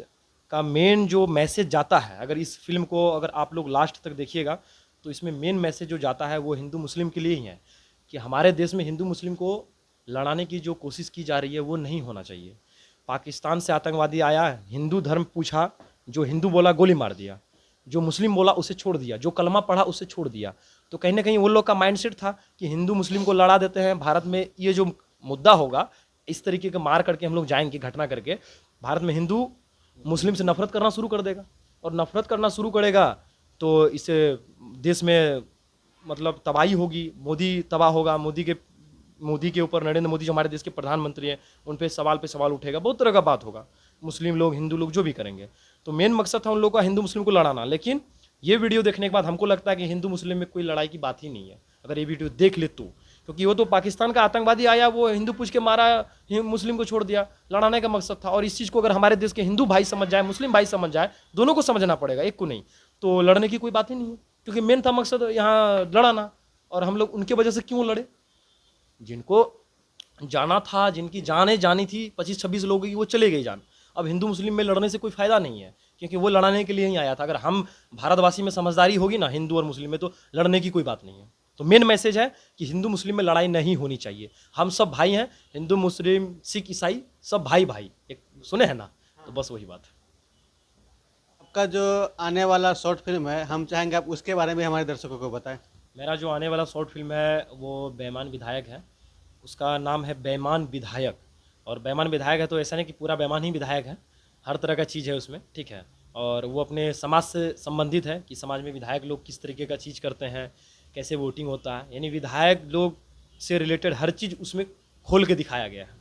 का मेन जो मैसेज जाता है, अगर इस फिल्म को अगर आप लोग लास्ट तक देखिएगा तो इसमें मेन मैसेज जो जाता है वो हिंदू मुस्लिम के लिए ही है कि हमारे देश में हिंदू मुस्लिम को लड़ाने की जो कोशिश की जा रही है वो नहीं होना चाहिए। पाकिस्तान से आतंकवादी आया, हिंदू धर्म पूछा, जो हिंदू बोला गोली मार दिया, जो मुस्लिम बोला उसे छोड़ दिया, जो कलमा पढ़ा उसे छोड़ दिया। तो कहीं ना कहीं वो लोग का माइंडसेट था कि हिंदू मुस्लिम को लड़ा देते हैं, भारत में ये जो मुद्दा होगा इस तरीके का मार करके हम लोग जाएंगे, घटना करके भारत में हिंदू मुस्लिम से नफरत करना शुरू कर देगा, और नफरत करना शुरू करेगा तो इससे देश में मतलब तबाही होगी, मोदी तबाह होगा, मोदी के ऊपर नरेंद्र मोदी जो हमारे देश के प्रधानमंत्री हैं उन पे सवाल उठेगा, बहुत तरह का बात होगा, मुस्लिम लोग हिंदू लोग जो भी करेंगे। तो मेन मकसद था उन लोगों का हिंदू मुस्लिम को लड़ाना। लेकिन ये वीडियो देखने के बाद हमको लगता है कि हिंदू मुस्लिम में कोई लड़ाई की बात ही नहीं है, अगर ये वीडियो देख ले तो, क्योंकि वो तो पाकिस्तान का आतंकवादी आया, वो हिंदू पूछ के मारा, मुस्लिम को छोड़ दिया, लड़ाने का मकसद था। और इस चीज़ को अगर हमारे देश के हिंदू भाई समझ जाए, मुस्लिम भाई समझ जाए, दोनों को समझना पड़ेगा, एक को नहीं, तो लड़ने की कोई बात ही नहीं है, क्योंकि मेन था मकसद यहाँ लड़ाना। और हम लोग उनके वजह से क्यों लड़े? जिनको जाना था, जिनकी जाने जानी थी 25-26 लोगों की, वो चले गई जान। अब हिंदू मुस्लिम में लड़ने से कोई फ़ायदा नहीं है, क्योंकि वो लड़ाने के लिए ही आया था। अगर हम भारतवासी में समझदारी होगी ना हिंदू और मुस्लिम में, तो लड़ने की कोई बात नहीं है। तो मेन मैसेज है कि हिंदू मुस्लिम में लड़ाई नहीं होनी चाहिए, हम सब भाई हैं, हिंदू मुस्लिम सिख ईसाई सब भाई भाई, एक सुने हैं ना, तो बस वही बात है। आपका जो आने वाला शॉर्ट फिल्म है, हम चाहेंगे आप उसके बारे में हमारे दर्शकों को बताएं। मेरा जो आने वाला शॉर्ट फिल्म है वो बेईमान विधायक है, उसका नाम है बेईमान विधायक। और बेईमान विधायक है तो ऐसा नहीं कि पूरा बेईमान ही विधायक है, हर तरह का चीज़ है उसमें, ठीक है। और वो अपने समाज से संबंधित है कि समाज में विधायक लोग किस तरीके का चीज़ करते हैं, कैसे वोटिंग होता है, यानी विधायक लोग से रिलेटेड हर चीज़ उसमें खोल के दिखाया गया है।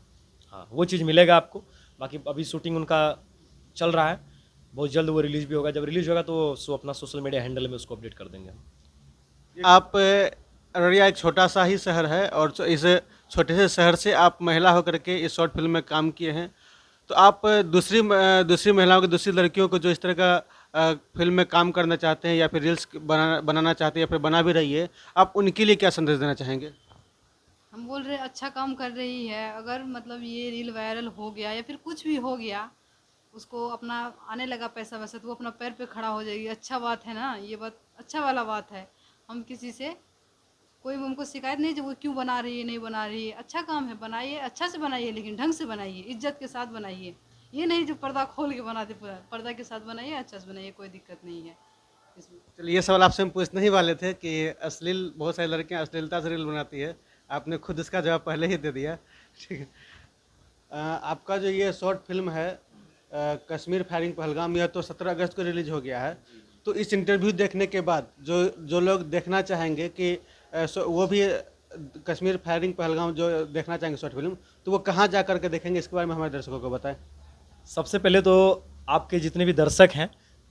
हाँ, वो चीज़ मिलेगा आपको। बाकी अभी शूटिंग उनका चल रहा है, बहुत जल्द वो रिलीज़ भी होगा। जब रिलीज़ होगा तो अपना सोशल मीडिया हैंडल में उसको अपडेट कर देंगे हम। आप अररिया एक छोटा सा ही शहर है, और इस छोटे से शहर से आप महिला होकर के इस शॉर्ट फिल्म में काम किए हैं, तो आप दूसरी महिलाओं की, दूसरी लड़कियों को जो इस तरह का फिल्म में काम करना चाहते हैं या फिर रील्स बनाना चाहते हैं या फिर बना भी रही है, आप उनके लिए क्या संदेश देना चाहेंगे? हम बोल रहे अच्छा काम कर रही है, अगर मतलब ये रील वायरल हो गया या फिर कुछ भी हो गया, उसको अपना आने लगा पैसा वैसा, तो वो अपना पैर पे खड़ा हो जाएगी। अच्छा बात है ना, ये बात अच्छा वाला बात है। हम किसी से कोई हमको शिकायत नहीं जो वो क्यों बना रही है, नहीं बना रही है, अच्छा काम है, बनाइए, अच्छा से बनाइए, लेकिन ढंग से बनाइए, इज्जत के साथ बनाइए। ये नहीं जो पर्दा खोल के बनाते, पूरा पर्दा के साथ बनाइए, अच्छा से बनाइए, कोई दिक्कत नहीं है इसमें। चलिए, ये सवाल आपसे हम पूछने ही वाले थे कि अश्लील, बहुत सारी लड़कियां अश्लीलता से रील बनाती है, आपने खुद इसका जवाब पहले ही दे दिया, ठीक है। आपका जो ये शॉर्ट फिल्म है कश्मीर फायरिंग पहलगाम, यह तो 17 अगस्त को रिलीज हो गया है, तो इस इंटरव्यू देखने के बाद जो जो लोग देखना चाहेंगे कि वो भी कश्मीर फायरिंग पहलगाम जो देखना चाहेंगे शॉर्ट फिल्म, तो वो कहाँ जा कर के देखेंगे, इसके बारे में हमारे दर्शकों को बताएं। सबसे पहले तो आपके जितने भी दर्शक हैं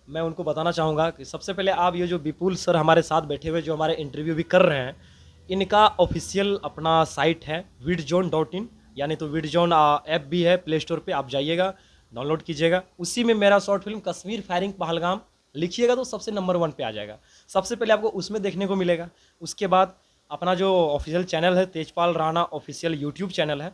मैं उनको बताना चाहूँगा कि सबसे पहले आप ये जो विपुल सर हमारे साथ बैठे हुए जो हमारे इंटरव्यू भी कर रहे हैं, इनका ऑफिशियल अपना साइट है vidjon.in, यानी तो vidjon ऐप भी है प्ले स्टोर पे, आप जाइएगा डाउनलोड कीजिएगा। उसी में मेरा short film Kashmir firing Pahalgam लिखिएगा तो सबसे नंबर 1 पे आ जाएगा। सबसे पहले आपको उसमें देखने को मिलेगा। उसके बाद अपना जो ऑफिशियल चैनल है Tejpal Rana official YouTube channel है,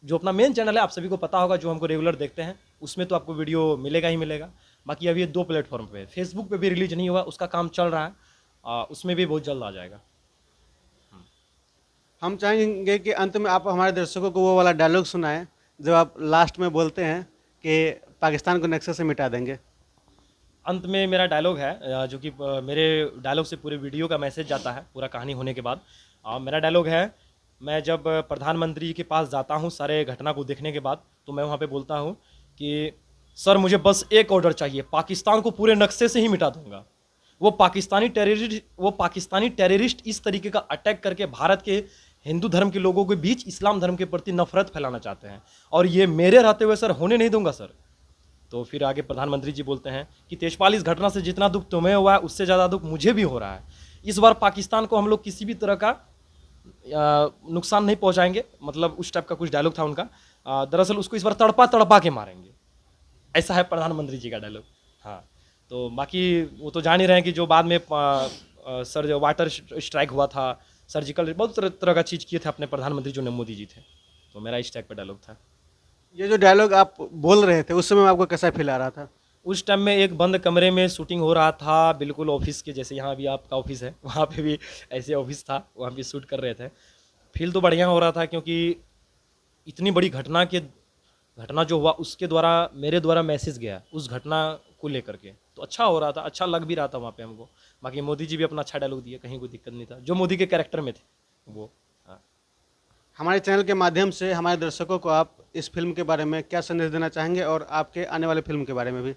जो अपना मेन चैनल है, आप सभी को पता होगा, जो हमको रेगुलर देखते हैं, उसमें तो आपको वीडियो मिलेगा ही मिलेगा। बाकी अभी ये 2 प्लेटफॉर्म पे है, फेसबुक पे भी रिलीज नहीं हुआ, उसका काम चल रहा है, उसमें भी बहुत जल्द आ जाएगा। हम चाहेंगे कि अंत में आप हमारे दर्शकों को वो वाला डायलॉग सुनाएं जब आप लास्ट में बोलते हैं कि पाकिस्तान को नक्शे से मिटा देंगे। अंत में मेरा डायलॉग है, जो कि मेरे डायलॉग से पूरे वीडियो का मैसेज जाता है पूरा कहानी होने के बाद। मेरा डायलॉग है, मैं जब प्रधानमंत्री के पास जाता हूँ सारे घटना को देखने के बाद, तो मैं वहाँ पे बोलता हूँ कि सर मुझे बस एक ऑर्डर चाहिए, पाकिस्तान को पूरे नक्शे से ही मिटा दूंगा। वो पाकिस्तानी टेररिस्ट इस तरीके का अटैक करके भारत के हिंदू धर्म के लोगों के बीच इस्लाम धर्म के प्रति नफरत फैलाना चाहते हैं, और ये मेरे रहते हुए सर होने नहीं दूंगा सर। तो फिर आगे प्रधानमंत्री जी बोलते हैं कि तेजपाल, इस घटना से जितना दुख तुम्हें हुआ है उससे ज़्यादा दुख मुझे भी हो रहा है। इस बार पाकिस्तान को हम लोग किसी भी तरह का नुकसान नहीं पहुंचाएंगे, मतलब उस टाइप का कुछ डायलॉग था उनका। दरअसल उसको इस बार तड़पा तड़पा के मारेंगे, ऐसा है प्रधानमंत्री जी का डायलॉग। हाँ, तो बाकी वो तो जान ही रहे हैं कि जो बाद में सर जो वाटर स्ट्राइक हुआ था, सर्जिकल बहुत तरह का चीज़ किए थे अपने प्रधानमंत्री जो मोदी जी थे, तो मेरा इस टाइप का डायलॉग था। ये जो डायलॉग आप बोल रहे थे उस समय आपको कैसा फील आ रहा था? उस टाइम में एक बंद कमरे में शूटिंग हो रहा था, बिल्कुल ऑफिस के जैसे, यहाँ भी आपका ऑफिस है, वहाँ पे भी ऐसे ऑफिस था, वहाँ पे शूट कर रहे थे। फील तो बढ़िया हो रहा था, क्योंकि इतनी बड़ी घटना जो हुआ उसके द्वारा मेरे द्वारा मैसेज गया उस घटना को लेकर के, तो अच्छा हो रहा था, अच्छा लग भी रहा था वहाँ पे हमको। बाकी मोदी जी भी अपना अच्छा डायलॉग दिए, कहीं कोई दिक्कत नहीं था, जो मोदी के कैरेक्टर में थे वो। हाँ, हमारे चैनल के माध्यम से हमारे दर्शकों को आप इस फिल्म के बारे में क्या संदेश देना चाहेंगे और आपके आने वाले फिल्म के बारे में भी?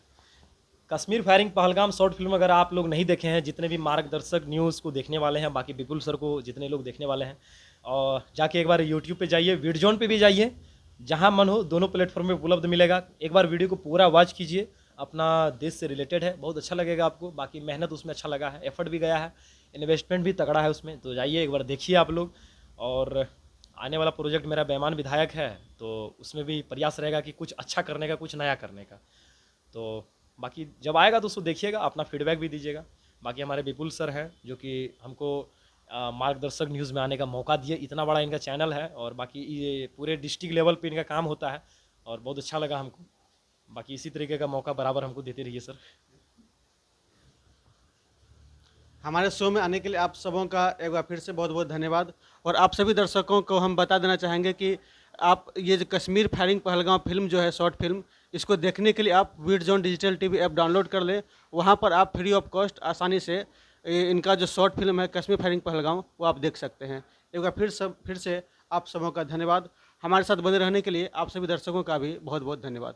Kashmir firing Pahalgam short film अगर आप लोग नहीं देखे हैं, जितने भी मार्गदर्शक न्यूज़ को देखने वाले हैं, बाकी विपुल सर को जितने लोग देखने वाले हैं, और जाके एक बार यूट्यूब पे जाइए, vidjon पे भी जाइए, जहां मन हो दोनों प्लेटफॉर्म में उपलब्ध मिलेगा। एक बार वीडियो को पूरा वॉच कीजिए, अपना देश से रिलेटेड है, बहुत अच्छा लगेगा आपको। बाकी मेहनत उसमें अच्छा लगा है, एफर्ट भी गया है, इन्वेस्टमेंट भी तगड़ा है उसमें, तो जाइए एक बार देखिए आप लोग। और आने वाला प्रोजेक्ट मेरा बेईमान विधायक है, तो उसमें भी प्रयास रहेगा कि कुछ अच्छा करने का, कुछ नया करने का। तो बाकी जब आएगा तो उसको देखिएगा, अपना फीडबैक भी दीजिएगा। बाकी हमारे विपुल सर हैं जो कि हमको मार्गदर्शक न्यूज़ में आने का मौका दिए, इतना बड़ा इनका चैनल है, और बाकी ये पूरे डिस्ट्रिक्ट लेवल पे इनका काम होता है, और बहुत अच्छा लगा हमको। बाकी इसी तरीके का मौका बराबर हमको देते रहिए सर। हमारे शो में आने के लिए आप सबों का एक बार फिर से बहुत बहुत धन्यवाद। और आप सभी दर्शकों को हम बता देना चाहेंगे कि आप ये जो कश्मीर फायरिंग पहलगाम फिल्म जो है शॉर्ट फिल्म, इसको देखने के लिए आप vidjon digital TV app download कर लें। वहाँ पर आप फ्री ऑफ कॉस्ट आसानी से इनका जो शॉर्ट फिल्म है कश्मीर फायरिंग पहलगाम वो आप देख सकते हैं। एक बार फिर से आप सबों का धन्यवाद। हमारे साथ बने रहने के लिए आप सभी दर्शकों का भी बहुत बहुत धन्यवाद।